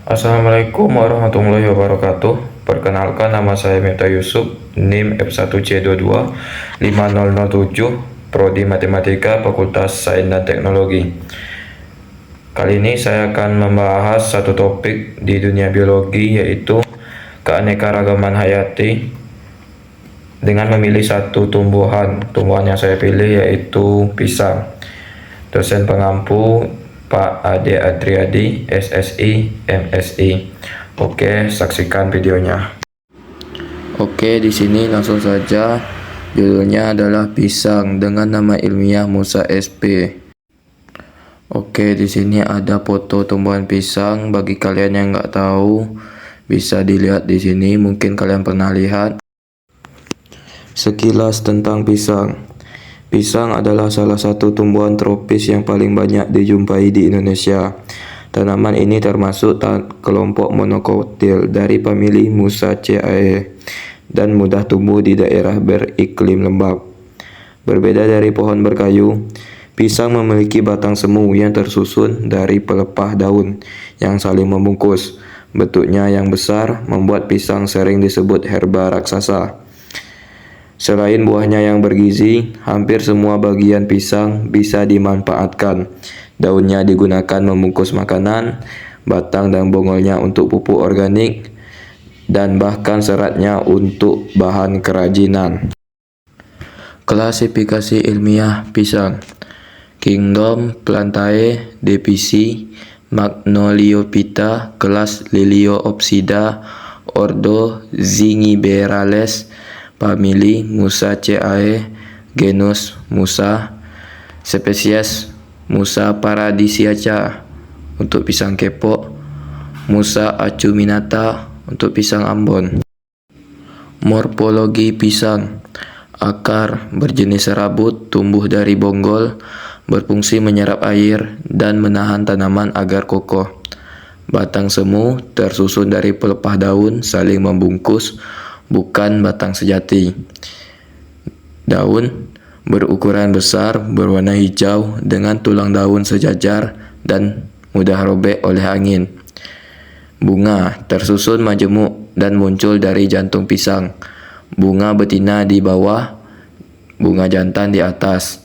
Assalamualaikum warahmatullahi wabarakatuh. Perkenalkan, nama saya Miftah Yusuf, NIM F1C225007, Prodi Matematika, Fakultas Sains dan Teknologi. Kali ini saya akan membahas satu topik di dunia biologi, yaitu keanekaragaman hayati dengan memilih satu tumbuhan. Tumbuhan yang saya pilih yaitu pisang. Dosen pengampu Pak Ade Adriadi, SSI, MSI. Oke, saksikan videonya. Oke, di sini langsung saja. Judulnya adalah pisang dengan nama ilmiah Musa sp. Oke, di sini ada foto tumbuhan pisang. Bagi kalian yang nggak tahu, bisa dilihat di sini. Mungkin kalian pernah lihat. Sekilas tentang pisang. Pisang adalah salah satu tumbuhan tropis yang paling banyak dijumpai di Indonesia. Tanaman ini termasuk kelompok monokotil dari famili Musaceae dan mudah tumbuh di daerah beriklim lembab. Berbeda dari pohon berkayu, pisang memiliki batang semu yang tersusun dari pelepah daun yang saling membungkus. Bentuknya yang besar membuat pisang sering disebut herba raksasa. Selain buahnya yang bergizi, hampir semua bagian pisang bisa dimanfaatkan. Daunnya digunakan membungkus makanan, batang dan bongolnya untuk pupuk organik, dan bahkan seratnya untuk bahan kerajinan. Klasifikasi ilmiah pisang: Kingdom Plantae, divisi Magnoliophyta, kelas Liliopsida, ordo Zingiberales, famili Musaceae, genus Musa, spesies Musa paradisiaca untuk pisang kepok, Musa acuminata untuk pisang Ambon. Morfologi pisang: akar berjenis serabut, tumbuh dari bonggol, berfungsi menyerap air dan menahan tanaman agar kokoh. Batang semu tersusun dari pelepah daun saling membungkus, bukan batang sejati. Daun berukuran besar, berwarna hijau dengan tulang daun sejajar dan mudah robek oleh angin. Bunga tersusun majemuk dan muncul dari jantung pisang. Bunga betina di bawah, bunga jantan di atas.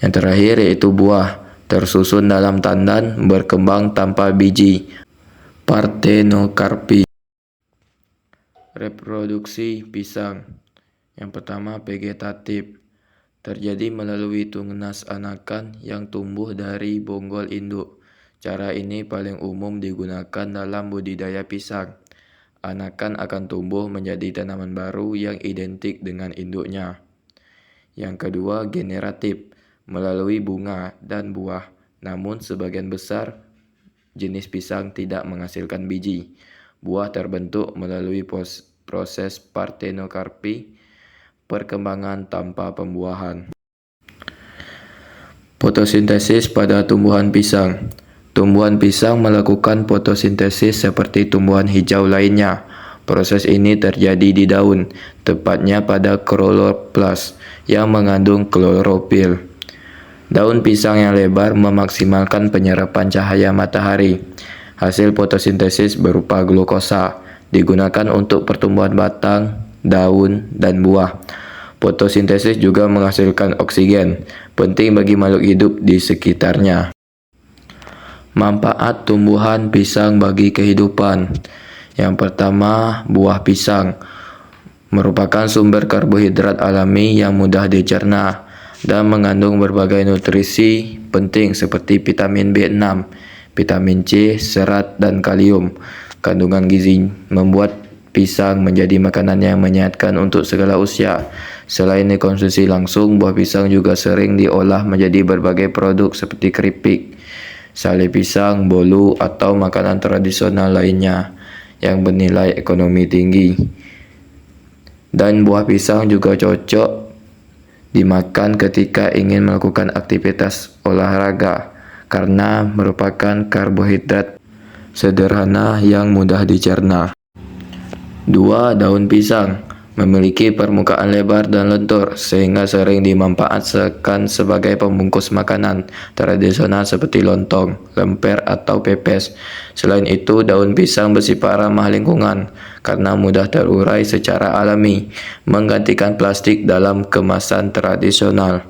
Yang terakhir yaitu buah, tersusun dalam tandan, berkembang tanpa biji. Parthenocarpi. Reproduksi pisang. Yang pertama, vegetatif. Terjadi melalui tunas anakan yang tumbuh dari bonggol induk. Cara ini paling umum digunakan dalam budidaya pisang. Anakan akan tumbuh menjadi tanaman baru yang identik dengan induknya. Yang kedua, generatif. Melalui bunga dan buah. Namun sebagian besar jenis pisang tidak menghasilkan biji. Buah terbentuk melalui proses parthenocarpi, perkembangan tanpa pembuahan. Fotosintesis pada tumbuhan pisang. Tumbuhan pisang melakukan fotosintesis seperti tumbuhan hijau lainnya. Proses ini terjadi di daun, tepatnya pada kloroplas yang mengandung klorofil. Daun pisang yang lebar memaksimalkan penyerapan cahaya matahari. Hasil fotosintesis berupa glukosa digunakan untuk pertumbuhan batang, daun, dan buah. Fotosintesis juga menghasilkan oksigen, penting bagi makhluk hidup di sekitarnya. Manfaat tumbuhan pisang bagi kehidupan. Yang pertama, buah pisang merupakan sumber karbohidrat alami yang mudah dicerna dan mengandung berbagai nutrisi penting seperti vitamin B6, vitamin C, serat, dan kalium. Kandungan gizi membuat pisang menjadi makanan yang menyehatkan untuk segala usia. Selain dikonsumsi langsung, buah pisang juga sering diolah menjadi berbagai produk seperti keripik, sale pisang, bolu, atau makanan tradisional lainnya yang bernilai ekonomi tinggi. Dan buah pisang juga cocok dimakan ketika ingin melakukan aktivitas olahraga karena merupakan karbohidrat sederhana yang mudah dicerna. 2. Daun pisang Memiliki permukaan lebar dan lentur, sehingga sering dimanfaatkan sebagai pembungkus makanan tradisional seperti lontong, lemper, atau pepes. Selain itu, daun pisang bersifat ramah lingkungan karena mudah terurai secara alami, menggantikan plastik dalam kemasan tradisional.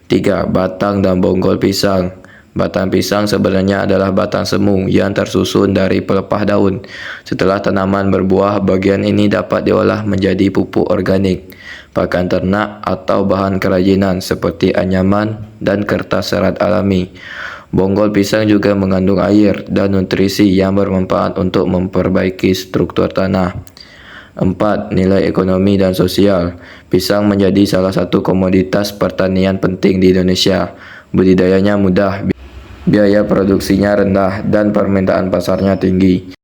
3. Batang dan bonggol pisang. Batang pisang sebenarnya adalah batang semu yang tersusun dari pelepah daun. Setelah tanaman berbuah, bagian ini dapat diolah menjadi pupuk organik, pakan ternak, atau bahan kerajinan seperti anyaman dan kertas serat alami. Bonggol pisang juga mengandung air dan nutrisi yang bermanfaat untuk memperbaiki struktur tanah. 4. Nilai ekonomi dan sosial. Pisang menjadi salah satu komoditas pertanian penting di Indonesia. Budidayanya mudah, biaya produksinya rendah, dan permintaan pasarnya tinggi.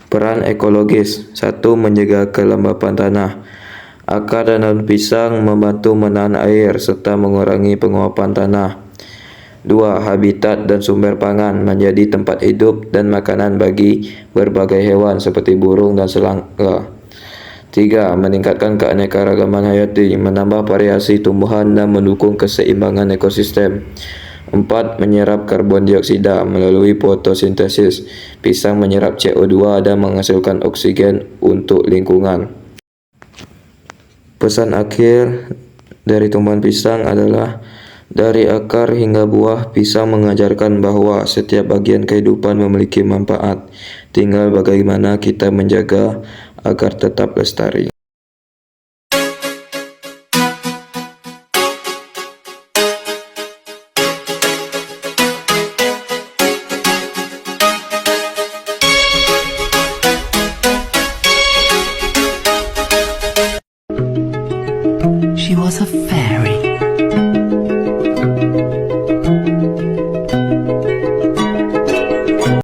Peran ekologis. 1. Menjaga kelembapan tanah. Akar dan daun pisang membantu menahan air serta mengurangi penguapan tanah. 2. Habitat dan sumber pangan. Menjadi tempat hidup dan makanan bagi berbagai hewan seperti burung dan serangga. 3. Meningkatkan keanekaragaman hayati, menambah variasi tumbuhan dan mendukung keseimbangan ekosistem. 4. Menyerap karbon dioksida melalui fotosintesis. Pisang menyerap CO2 dan menghasilkan oksigen untuk lingkungan. Pesan akhir dari tumbuhan pisang adalah, dari akar hingga buah, pisang mengajarkan bahwa setiap bagian kehidupan memiliki manfaat. Tinggal bagaimana kita menjaga agar tetap lestari. She was a